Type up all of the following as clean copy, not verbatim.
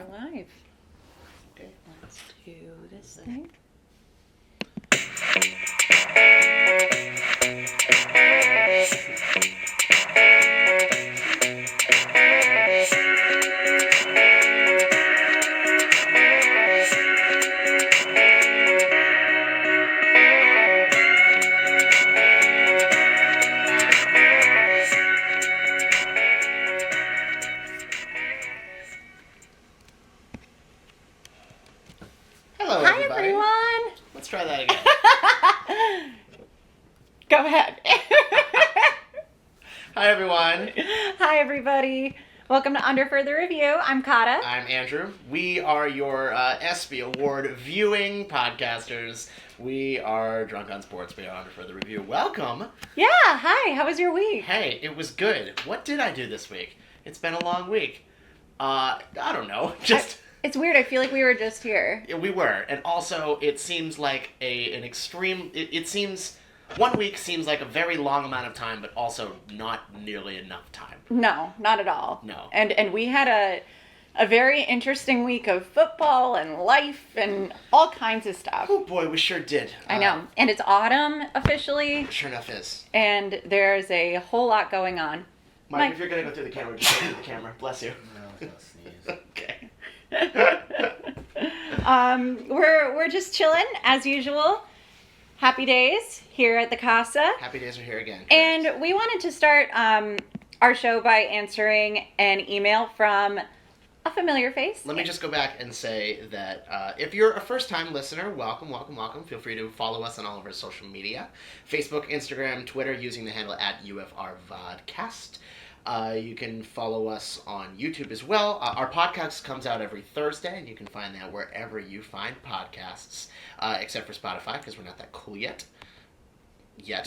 we're live. Okay. Let's do this thing. Hello, Hi, everybody. everyone. Let's try that again. Go ahead. Hi, everyone. Hi, everybody. Welcome to Under Further Review. I'm Kata. I'm Andrew. We are your ESPY Award viewing podcasters. We are Drunk on Sports Beyond Under Further Review. Welcome. Yeah, hi. How was your week? Hey, it was good. What did I do this week? It's been a long week. I don't know. It's weird. I feel like we were just here. Yeah, we were. And also, it seems like an extreme... It seems... 1 week seems like a very long amount of time, but also not nearly enough time. No, not at all. No. And we had a very interesting week of football and life and all kinds of stuff. Oh boy, we sure did. I know. And it's autumn officially. Sure enough is. And there's a whole lot going on. Mike, if you're going to go through the camera, just go through the camera. Bless you. No, I was gonna sneeze. Okay. We're just chilling as usual. Happy days here at the Casa. Happy days are here again. And we wanted to start our show by answering an email from a familiar face. Let me just go back and say that if you're a first-time listener, welcome. Feel free to follow us on all of our social media. Facebook, Instagram, Twitter, using the handle at UFR Vodcast. You can follow us on YouTube as well. Our podcast comes out every Thursday, and you can find that wherever you find podcasts, except for Spotify, because we're not that cool yet. Yeah.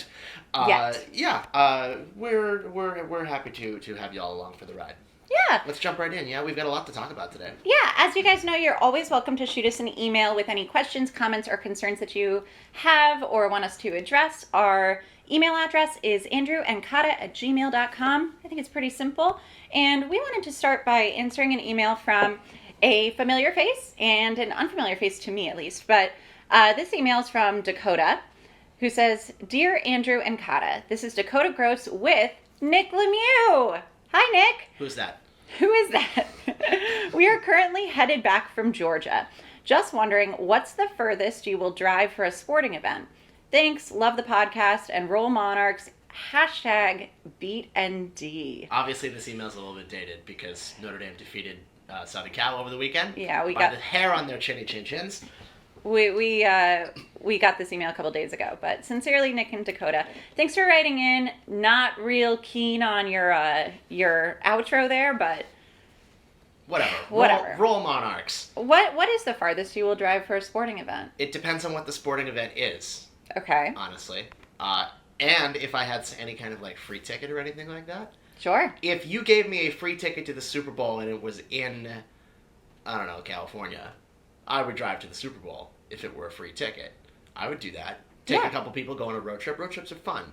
We're happy to have you all along for the ride. Yeah. Let's jump right in. Yeah, we've got a lot to talk about today. Yeah, as you guys know, you're always welcome to shoot us an email with any questions, comments, or concerns that you have or want us to address. Our email address is andrewandkata@gmail.com. I think it's pretty simple. And we wanted to start by answering an email from a familiar face and an unfamiliar face to me, at least. But this email is from Dakota, who says, "Dear Andrew and Kata, this is Dakota Gross with Nick Lemieux." Hi, Nick. Who's that? Who is that? We are currently headed back from Georgia. Just wondering, what's the furthest you will drive for a sporting event? Thanks. Love the podcast and Roll Monarchs. #BeatND. Obviously, this email's a little bit dated because Notre Dame defeated Southern Cal over the weekend. Yeah, we by got the hair on their chinny chin chins. We got this email a couple days ago, but sincerely, Nick and Dakota, thanks for writing in. Not real keen on your outro there, but Whatever. Roll Monarchs. What is the farthest you will drive for a sporting event? It depends on what the sporting event is. Okay. Honestly, and if I had any kind of like free ticket or anything like that. Sure. If you gave me a free ticket to the Super Bowl and it was in, I don't know, California, I would drive to the Super Bowl if it were a free ticket. I would do that. Take a couple people, go on a road trip. Road trips are fun.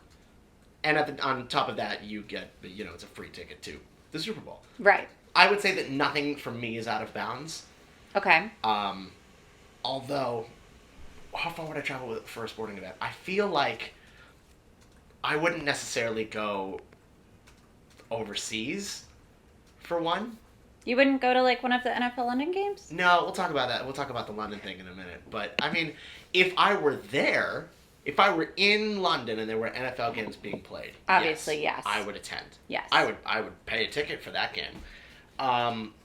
And on top of that, you get, it's a free ticket to the Super Bowl. Right. I would say that nothing for me is out of bounds. Okay. Although, how far would I travel for a sporting event? I feel like I wouldn't necessarily go overseas for one. You wouldn't go to like one of the NFL London games? No, we'll talk about that. We'll talk about the London thing in a minute. But, I mean, if I were there, if I were in London and there were NFL games being played, obviously, yes. I would attend. Yes. I would pay a ticket for that game.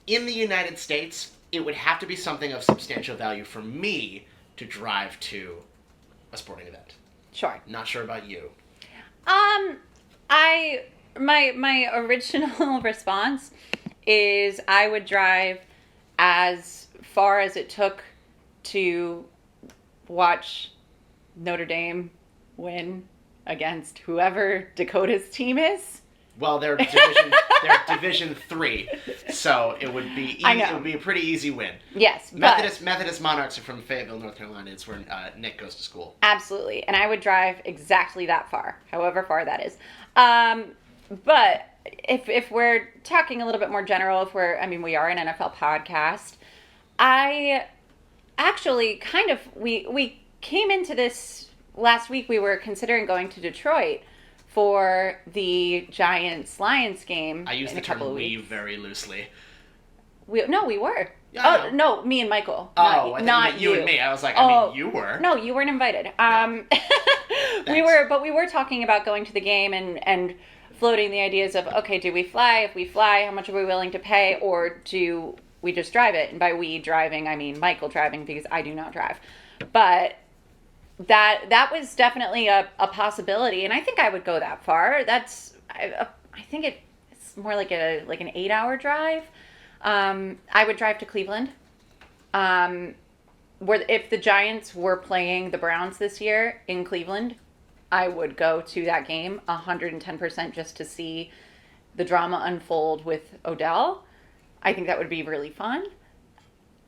In the United States, it would have to be something of substantial value for me to drive to a sporting event. Sure. Not sure about you. My original response is I would drive as far as it took to watch Notre Dame win against whoever Dakota's team is. Well, they're Division 3, so it would be it would be a pretty easy win. Yes, Methodist Monarchs are from Fayetteville, North Carolina. It's where Nick goes to school. Absolutely, and I would drive exactly that far, however far that is. But if we're talking a little bit more general, we are an NFL podcast. I actually we came into this last week. We were considering going to Detroit for the Giants Lions game. I use in the a couple term of "we" weeks. very loosely. We were. Yeah, No, me and Michael. Not you and me. I was like, you were. No, you weren't invited. We were talking about going to the game and floating the ideas of, okay, do we fly? If we fly, how much are we willing to pay, or do we just drive it? And by we driving, I mean Michael driving, because I do not drive. But that was definitely a possibility, and I think I would go that far. I think it's more like an 8-hour drive. I would drive to Cleveland. If the Giants were playing the Browns this year in Cleveland, I would go to that game 110% just to see the drama unfold with Odell. I think that would be really fun.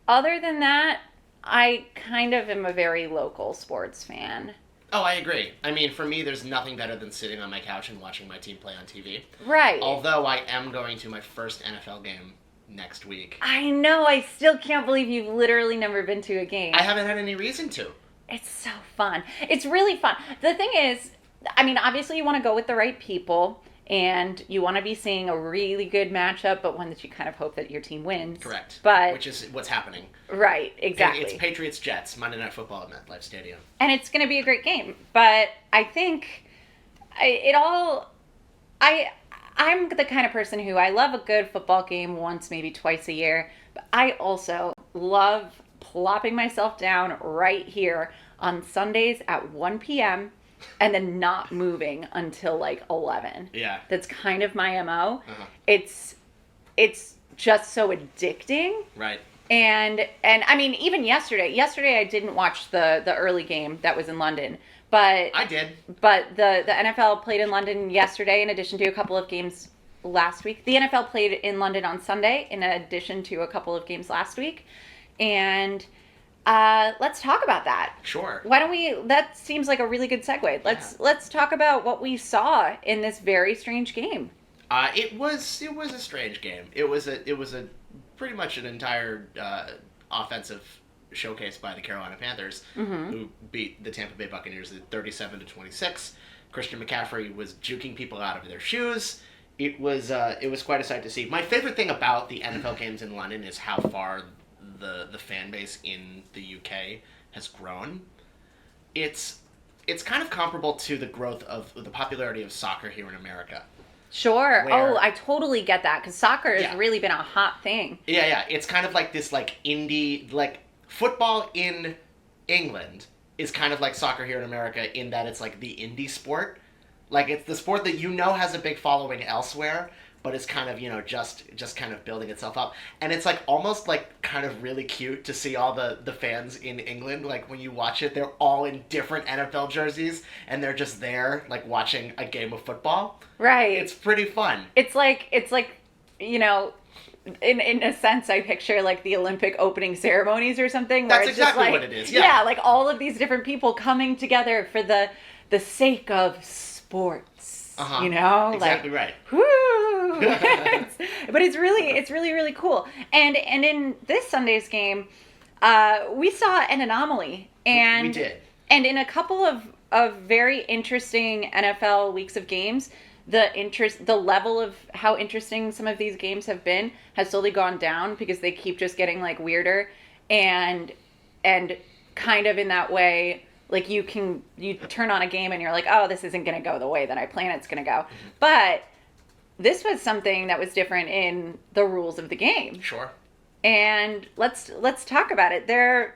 Other than that, I kind of am a very local sports fan. Oh, I agree. I mean, for me, there's nothing better than sitting on my couch and watching my team play on TV. Right. Although I am going to my first NFL game next week. I know. I still can't believe you've literally never been to a game. I haven't had any reason to. It's so fun. It's really fun. The thing is, I mean, obviously you want to go with the right people, and you want to be seeing a really good matchup, but one that you kind of hope that your team wins. Correct. But which is what's happening. Right, exactly. It's Patriots-Jets, Monday Night Football at MetLife Stadium. And it's going to be a great game. But I think I'm the kind of person who I love a good football game once, maybe twice a year. But I also love plopping myself down right here on Sundays at 1 p.m. and then not moving until like 11. Yeah. That's kind of my MO. Uh-huh. It's just so addicting. Right. And I mean, even yesterday I didn't watch the early game that was in London. But I did. But the NFL played in London yesterday in addition to a couple of games last week. The NFL played in London on Sunday in addition to a couple of games last week. And let's talk about that. Sure. Why don't we? That seems like a really good segue. Let's talk about what we saw in this very strange game. It was a strange game. It was a pretty much an entire offensive showcase by the Carolina Panthers, who beat the Tampa Bay Buccaneers at 37-26. Christian McCaffrey was juking people out of their shoes. It was quite a sight to see. My favorite thing about the NFL games in London is how far the fan base in the UK has grown. It's kind of comparable to the growth of the popularity of soccer here in America. Sure. I totally get that, because soccer has really been a hot thing. Yeah. It's kind of like this indie, football in England is kind of like soccer here in America in that it's like the indie sport. Like, it's the sport that has a big following elsewhere, but it's kind of, just kind of building itself up. And it's almost kind of really cute to see all the fans in England. Like, when you watch it, they're all in different NFL jerseys, and they're just there, watching a game of football. Right. It's pretty fun. It's like in a sense, I picture the Olympic opening ceremonies or something. Where That's it's exactly just what it is. Yeah, all of these different people coming together for the sake of sports. Exactly right. Whoo! But it's really cool. And in this Sunday's game, we saw an anomaly, and we did. And in a couple of very interesting NFL weeks of games, the level of how interesting some of these games have been has slowly gone down, because they keep just getting weirder, and kind of in that way, you turn on a game and you're like, oh, this isn't going to go the way that I plan it's going to go. Mm-hmm. But this was something that was different in the rules of the game. Sure. And let's talk about it. There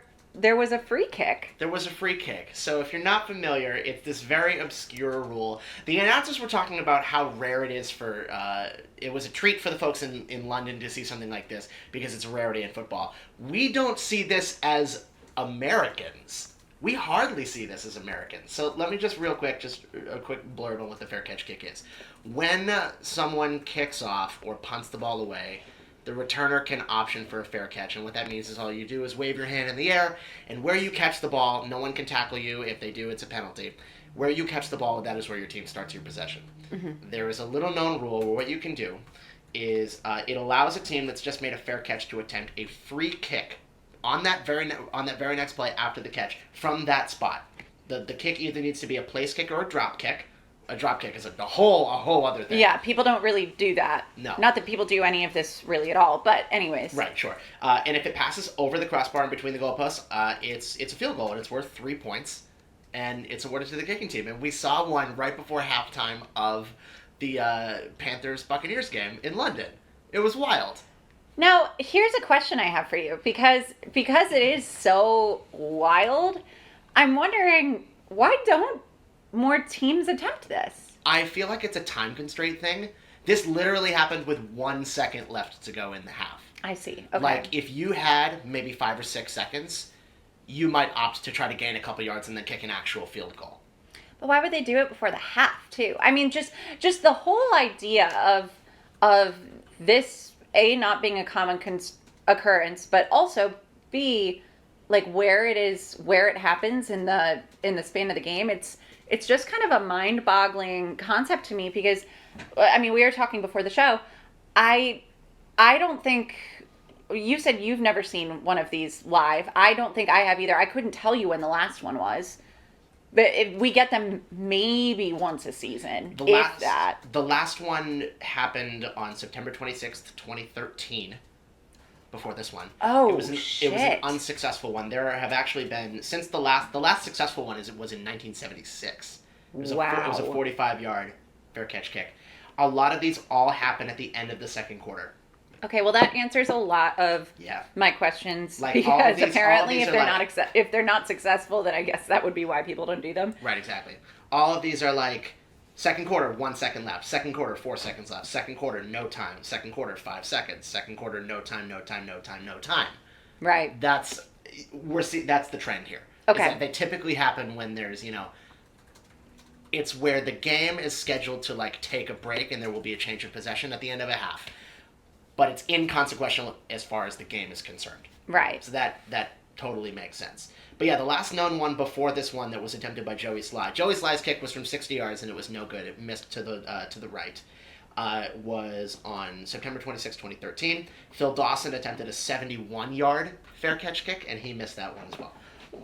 was a free kick. There was a free kick. So if you're not familiar, it's this very obscure rule. The announcers were talking about how rare it is for... it was a treat for the folks in London to see something like this, because it's a rarity in football. We don't see this as Americans. We hardly see this as Americans. So let me just real quick, just a quick blurb on what the fair catch kick is. When someone kicks off or punts the ball away, the returner can option for a fair catch. And what that means is all you do is wave your hand in the air, and where you catch the ball, no one can tackle you. If they do, it's a penalty. Where you catch the ball, that is where your team starts your possession. there is a little known rule where what you can do is it allows a team that's just made a fair catch to attempt a free kick on that very next play after the catch from that spot. The kick either needs to be a place kick or a drop kick. A drop kick is a whole other thing. Yeah, people don't really do that. No. Not that people do any of this really at all, but anyways. Right, sure. And if it passes over the crossbar and between the goalposts, it's a field goal and it's worth 3 points, and it's awarded to the kicking team. And we saw one right before halftime of the Panthers-Buccaneers game in London. It was wild. Now, here's a question I have for you, because it is so wild, I'm wondering, why don't more teams attempt this? I feel like it's a time constraint thing. This literally happened with 1 second left to go in the half. I see. Okay. Like, if you had maybe 5 or 6 seconds, you might opt to try to gain a couple yards and then kick an actual field goal. But why would they do it before the half, too? I mean, just the whole idea of this, A, not being a common occurrence, but also, B, like where it happens in the span of the game, it's just kind of a mind-boggling concept to me, because, I mean, we were talking before the show. I don't think, you said you've never seen one of these live. I don't think I have either. I couldn't tell you when the last one was. But we get them maybe once a season, if that. The last one happened on September 26th, 2013. Before this one. Oh, it was shit. an unsuccessful one. There have actually been, since the last successful one was in 1976. It was wow. It was a 45-yard fair catch kick. A lot of these all happen at the end of the second quarter. Okay, well that answers a lot of my questions, like, because these, apparently if they're like, not successful, then I guess that would be why people don't do them. Right, exactly. All of these are like second quarter, 1 second left. Second quarter, 4 seconds left. Second quarter, no time. Second quarter, 5 seconds. Second quarter, no time. Right. That's the trend here. Okay. Is that they typically happen when there's, it's where the game is scheduled to like take a break and there will be a change of possession at the end of a half. But it's inconsequential as far as the game is concerned. Right. So that totally makes sense. But yeah, the last known one before this one that was attempted by Joey Sly. Joey Sly's kick was from 60 yards and it was no good. It missed to the right. Was on September 26, 2013. Phil Dawson attempted a 71-yard fair catch kick and he missed that one as well.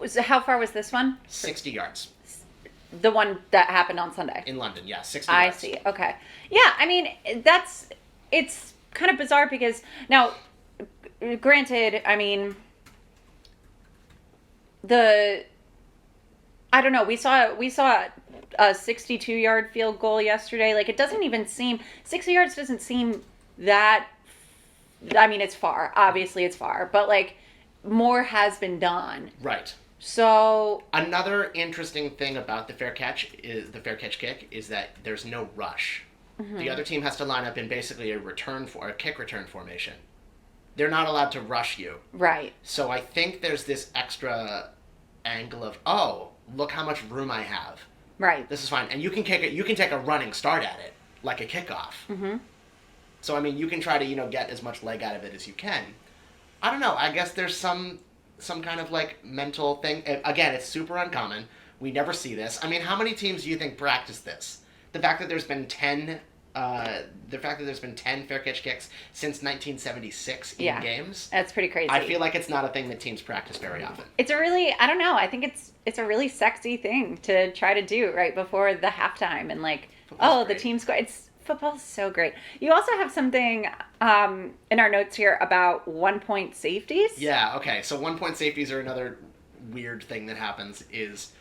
So how far was this one? 60 yards. The one that happened on Sunday? In London, yeah, 60 yards. I see. Okay. Yeah, I mean, it's kind of bizarre because, now, granted, I mean, I don't know, we saw a 62-yard field goal yesterday. Like, it doesn't even seem, 60 yards doesn't seem that, I mean, it's far. Obviously, it's far. But, like, more has been done. Right. So another interesting thing about the fair catch kick is that there's no rush. Mm-hmm. The other team has to line up in basically a kick return formation. They're not allowed to rush you. Right. So I think there's this extra angle of, oh, look how much room I have. Right. This is fine, and you can take a running start at it like a kickoff. Mm-hmm. So I mean, you can try to get as much leg out of it as you can. I don't know. I guess there's some kind of like mental thing. Again, it's super uncommon. We never see this. I mean, how many teams do you think practice this? The fact that there's been 10 fair catch kicks since 1976 in games. That's pretty crazy. I feel like it's not a thing that teams practice very often. It's I don't know. I think it's a really sexy thing to try to do right before the halftime and like, Football's the team score. Football's so great. You also have something in our notes here about 1-point safeties. Yeah, okay. So 1-point safeties are another weird thing that happens is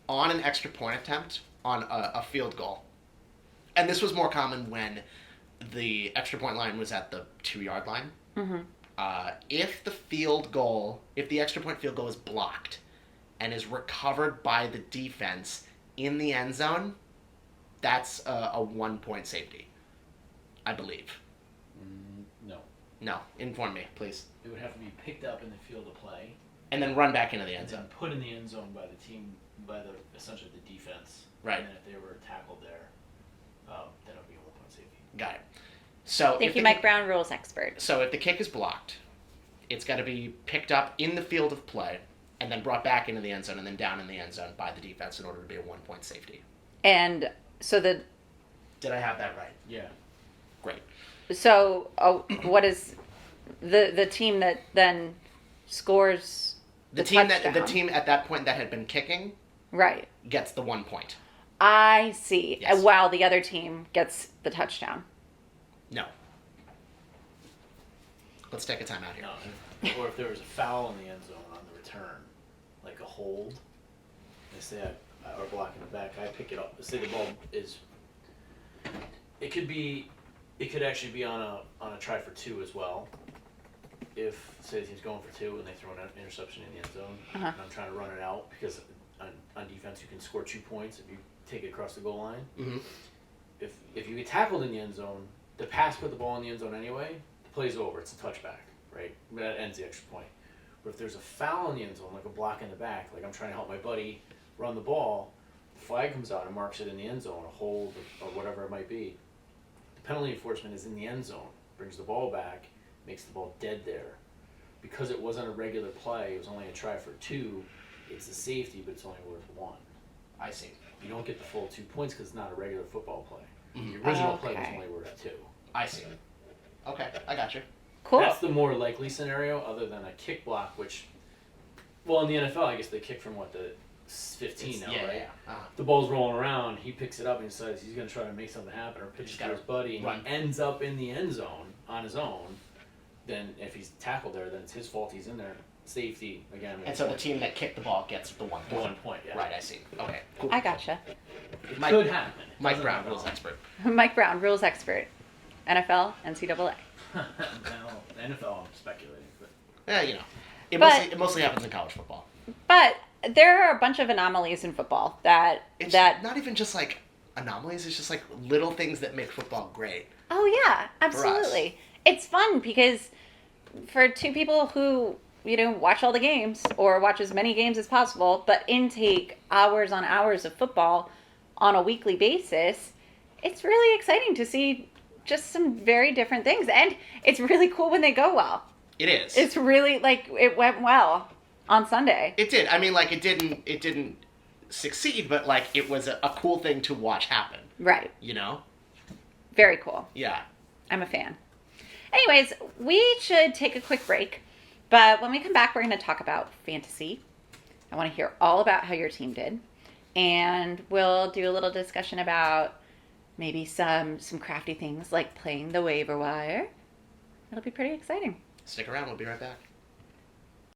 on an extra point attempt on a field goal. And this was more common when the extra point line was at the 2-yard line. Mm-hmm. If the extra point field goal is blocked and is recovered by the defense in the end zone, that's a 1-point safety, I believe. No. No. Inform me, please. It would have to be picked up in the field of play. And then run back into the end and zone. then put in the end zone by essentially the defense. Right. And then if they were tackled there, then it would be a 1-point safety. Got it. So Thank you, Mike Brown, rules expert. So if the kick is blocked, it's got to be picked up in the field of play and then brought back into the end zone and then down in the end zone by the defense in order to be a 1-point safety. And so the Did I have that right? Yeah. Great. So, what is the team that then scores The touchdown? team at that point that had been kicking Right. gets the 1 point. I see. Yes. While the other team gets the touchdown. No. Let's take a time out here. No. Or if there was a foul in the end zone on the return, like a hold, they say or blocking the back, I pick it up. Say the ball is. It could actually be on a try for 2 as well. If say the team's going for 2 and they throw an interception in the end zone, and I'm trying to run it out because on defense you can score 2 points if you take it across the goal line. Mm-hmm. If you get tackled in the end zone, the pass put the ball in the end zone anyway. The play's over. It's a touchback, right? That ends the extra point. But if there's a foul in the end zone, like a block in the back, like I'm trying to help my buddy run the ball, the flag comes out and marks it in the end zone, a hold or whatever it might be. The penalty enforcement is in the end zone, brings the ball back, makes the ball dead there. Because it wasn't a regular play, it was only a try for 2, it's a safety, but it's only worth 1. I see. You don't get the full 2 points because it's not a regular football play. Mhm. The original play was Okay. only worth 2. I see. Okay, I got you. Cool. That's the more likely scenario, other than a kick block, which, well, in the NFL, I guess they kick from the 15 now, yeah, right? Yeah. Uh-huh. The ball's rolling around, he picks it up and decides he's going to try to make something happen or pitch Just it to gotta his buddy, and run. he ends up in the end zone on his own. Then if he's tackled there, then it's his fault he's in there. Safety, again. And so the team that kicked the ball gets the 1 point. 1 point, yeah. Right, I see. Okay, cool. I gotcha. It Mike- could happen. It Mike doesn't Brown, happen rules all. expert. Mike Brown, rules expert. NFL, NCAA. Well, NFL, I'm speculating, but Yeah, it But- mostly happens in college football. But there are a bunch of anomalies in football that It's not even just like anomalies, it's just like little things that make football great. Oh yeah, absolutely. It's fun because for 2 people who, watch all the games or watch as many games as possible, but intake hours on hours of football on a weekly basis, it's really exciting to see just some very different things. And it's really cool when they go well. It is. It's really it went well on Sunday. It did. I mean, like, it didn't succeed, but like it was a cool thing to watch happen. Right. Very cool. Yeah. I'm a fan. Anyways, we should take a quick break. But when we come back, we're going to talk about fantasy. I want to hear all about how your team did. And we'll do a little discussion about maybe some crafty things like playing the waiver wire. It'll be pretty exciting. Stick around. We'll be right back.